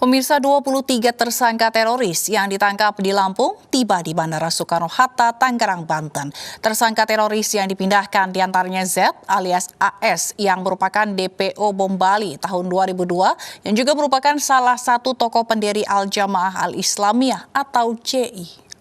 Pemirsa, 23 tersangka teroris yang ditangkap di Lampung tiba di Bandara Soekarno-Hatta, Tangerang, Banten. Tersangka teroris yang dipindahkan diantaranya Z alias AS yang merupakan DPO Bom Bali tahun 2002 yang juga merupakan salah satu tokoh pendiri Al-Jamaah Al-Islamiyah atau JI.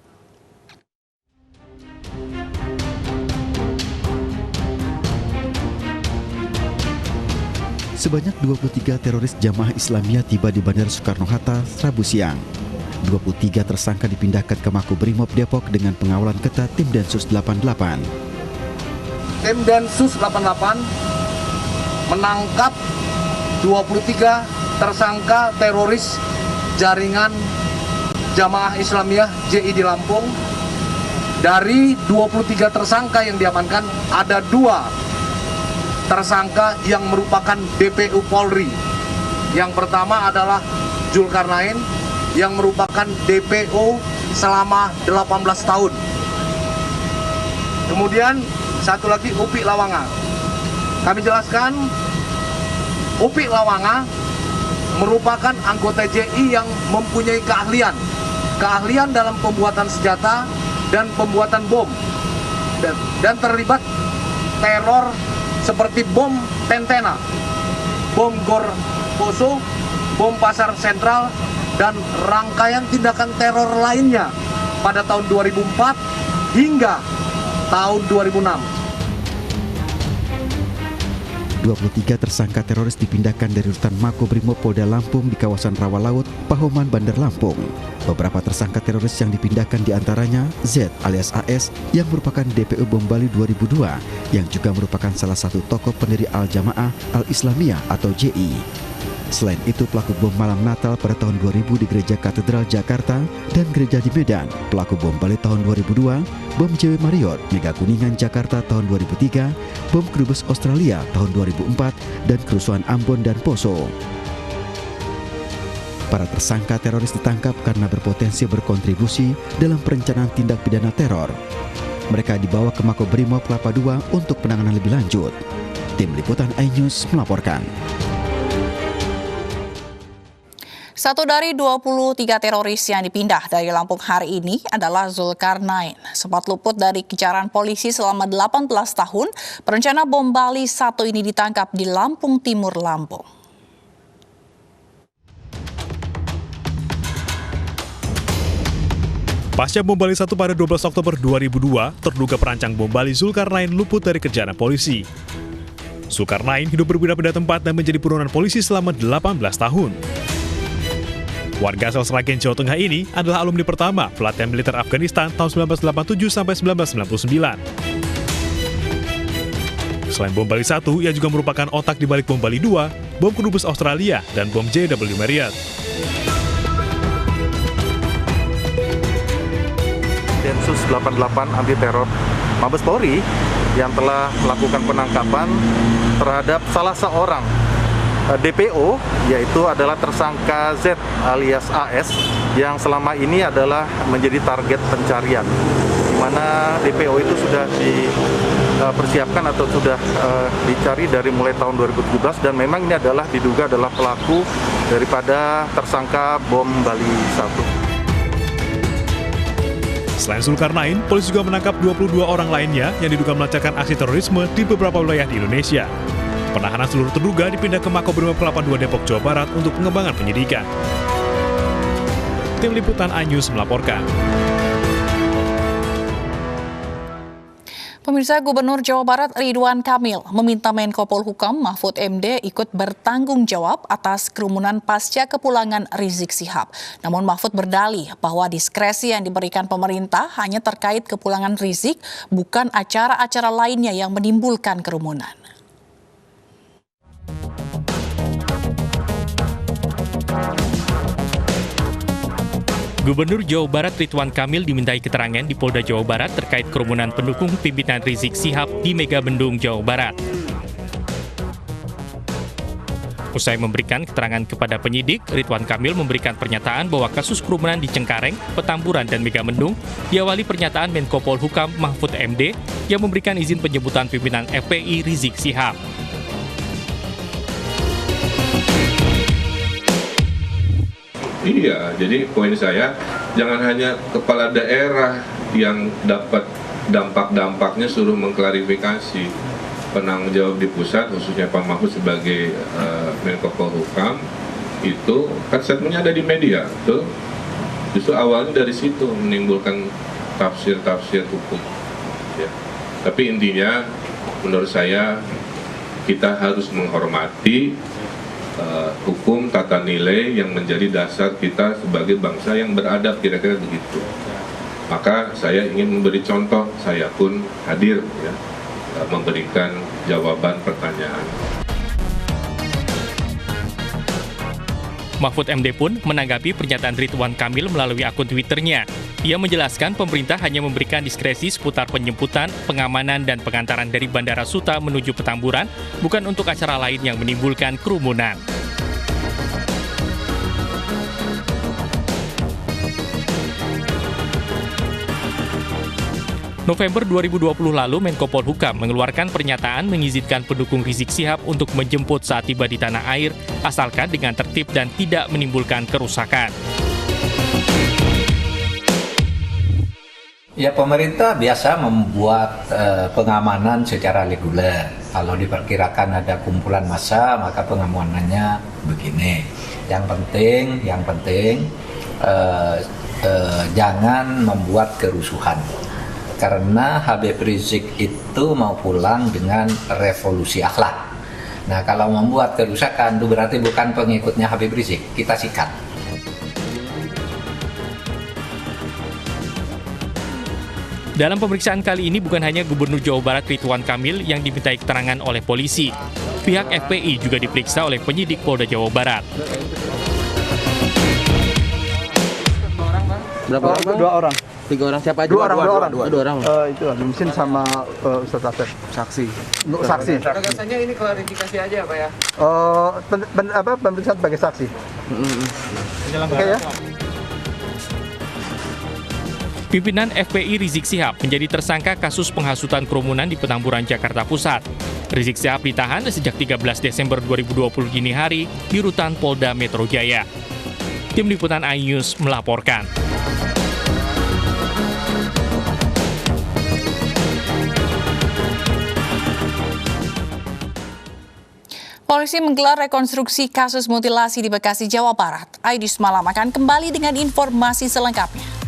Sebanyak 23 teroris Jamaah Islamiyah tiba di Bandara Soekarno-Hatta Rabu siang. 23 tersangka dipindahkan ke Makobrimob Depok dengan pengawalan ketat tim Densus 88. Tim Densus 88 menangkap 23 tersangka teroris jaringan Jamaah Islamiyah JI di Lampung. Dari 23 tersangka yang diamankan, ada 2 tersangka yang merupakan DPU Polri. Yang pertama adalah Zulkarnain yang merupakan DPO selama 18 tahun. Kemudian satu lagi Upik Lawanga. Kami jelaskan, Upik Lawanga merupakan anggota JI yang mempunyai keahlian dalam pembuatan senjata dan pembuatan bom, dan terlibat teror seperti bom Tentena, bom Gor Poso, bom Pasar Sentral, dan rangkaian tindakan teror lainnya pada tahun 2004 hingga tahun 2006. 23 tersangka teroris dipindahkan dari rutan Makobrimob Polda Lampung di kawasan Rawa Laut, Pahoman, Bandar Lampung. Beberapa tersangka teroris yang dipindahkan diantaranya Z alias AS yang merupakan DPO Bom Bali 2002 yang juga merupakan salah satu tokoh pendiri Al-Jamaah Al-Islamiyah atau JI. Selain itu, pelaku bom malam Natal pada tahun 2000 di Gereja Katedral Jakarta dan gereja di Medan, pelaku bom Bali tahun 2002, bom JW Marriott, Mega Kuningan Jakarta tahun 2003, bom Krubes Australia tahun 2004, dan kerusuhan Ambon dan Poso. Para tersangka teroris ditangkap karena berpotensi berkontribusi dalam perencanaan tindak pidana teror. Mereka dibawa ke Makobrimob Kelapa II untuk penanganan lebih lanjut. Tim Liputan iNews melaporkan. Satu dari 23 teroris yang dipindah dari Lampung hari ini adalah Zulkarnain. Sempat luput dari kejaran polisi selama 18 tahun, perencana bom Bali 1 ini ditangkap di Lampung Timur, Lampung. Pasca bom Bali 1 pada 12 Oktober 2002, terduga perancang bom Bali Zulkarnain luput dari kejaran polisi. Zulkarnain hidup berpindah-pindah tempat dan menjadi buronan polisi selama 18 tahun. Warga asal Sragen, Jawa Tengah ini adalah alumni pertama pelatihan militer Afghanistan tahun 1987 sampai 1999. Selain bom Bali 1, ia juga merupakan otak di balik bom Bali 2, bom Krubes Australia, dan bom JW Marriott. Densus 88 anti teror Mabes Polri yang telah melakukan penangkapan terhadap salah seorang DPO, yaitu adalah tersangka Z alias AS yang selama ini adalah menjadi target pencarian, di mana DPO itu sudah dipersiapkan atau sudah dicari dari mulai tahun 2017, dan memang ini adalah diduga adalah pelaku daripada tersangka bom Bali 1. Selain Zulkarnain, polisi juga menangkap 22 orang lainnya yang diduga melancarkan aksi terorisme di beberapa wilayah di Indonesia. Penahanan seluruh terduga dipindah ke Makobrimob Kelapa II Depok, Jawa Barat untuk pengembangan penyidikan. Tim Liputan iNews melaporkan. Pemirsa, Gubernur Jawa Barat Ridwan Kamil meminta Menko Polhukam Mahfud MD ikut bertanggung jawab atas kerumunan pasca kepulangan Rizik Syihab. Namun Mahfud berdalih bahwa diskresi yang diberikan pemerintah hanya terkait kepulangan Rizik, bukan acara-acara lainnya yang menimbulkan kerumunan. Gubernur Jawa Barat Ridwan Kamil dimintai keterangan di Polda Jawa Barat terkait kerumunan pendukung pimpinan Rizik Syihab di Megabendung, Jawa Barat. Usai memberikan keterangan kepada penyidik, Ridwan Kamil memberikan pernyataan bahwa kasus kerumunan di Cengkareng, Petamburan, dan Megabendung diawali pernyataan Menko Polhukam Mahfud MD yang memberikan izin penjemputan pimpinan FPI Rizik Syihab. Iya, jadi poin saya jangan hanya kepala daerah yang dapat dampak-dampaknya, suruh mengklarifikasi. Penanggung jawab di pusat, khususnya Pak Mahfud sebagai Menko Polhukam, itu kan statementnya ada di media, tuh. Justru awalnya dari situ menimbulkan tafsir-tafsir hukum. Ya. Tapi intinya, menurut saya kita harus menghormati hukum tata nilai yang menjadi dasar kita sebagai bangsa yang beradab, kira-kira begitu. Maka saya ingin memberi contoh, saya pun hadir ya, memberikan jawaban pertanyaan. Mahfud MD pun menanggapi pernyataan Ridwan Kamil melalui akun Twitternya. Ia menjelaskan pemerintah hanya memberikan diskresi seputar penjemputan, pengamanan, dan pengantaran dari Bandara Suta menuju Petamburan, bukan untuk acara lain yang menimbulkan kerumunan. November 2020 lalu, Menko Polhukam mengeluarkan pernyataan mengizinkan pendukung Rizik Syihab untuk menjemput saat tiba di tanah air, asalkan dengan tertib dan tidak menimbulkan kerusakan. Ya, pemerintah biasa membuat pengamanan secara reguler. Kalau diperkirakan ada kumpulan massa, maka pengamanannya begini. Yang penting jangan membuat kerusuhan. Karena Habib Rizik itu mau pulang dengan revolusi akhlak. Nah, kalau membuat kerusakan itu berarti bukan pengikutnya Habib Rizik, kita sikat. Dalam pemeriksaan kali ini bukan hanya Gubernur Jawa Barat Ridwan Kamil yang dimintai keterangan oleh polisi. Pihak FPI juga diperiksa oleh penyidik Polda Jawa Barat. Berapa orang? 2 orang. 3 orang siapa aja? 2 orang. Itu Lumsin sama Ustadz Asep. Saksi. Untuk saksi. Gagasannya ini klarifikasi aja, Pak ya? Pemeriksaan sebagai saksi. Oke ya. Pimpinan FPI Rizik Syihab menjadi tersangka kasus penghasutan kerumunan di Petamburan, Jakarta Pusat. Rizik Syihab ditahan sejak 13 Desember 2020 dini hari di rutan Polda Metro Jaya. Tim Liputan iNews melaporkan. Polisi menggelar rekonstruksi kasus mutilasi di Bekasi, Jawa Barat. Aidis Malam akan kembali dengan informasi selengkapnya.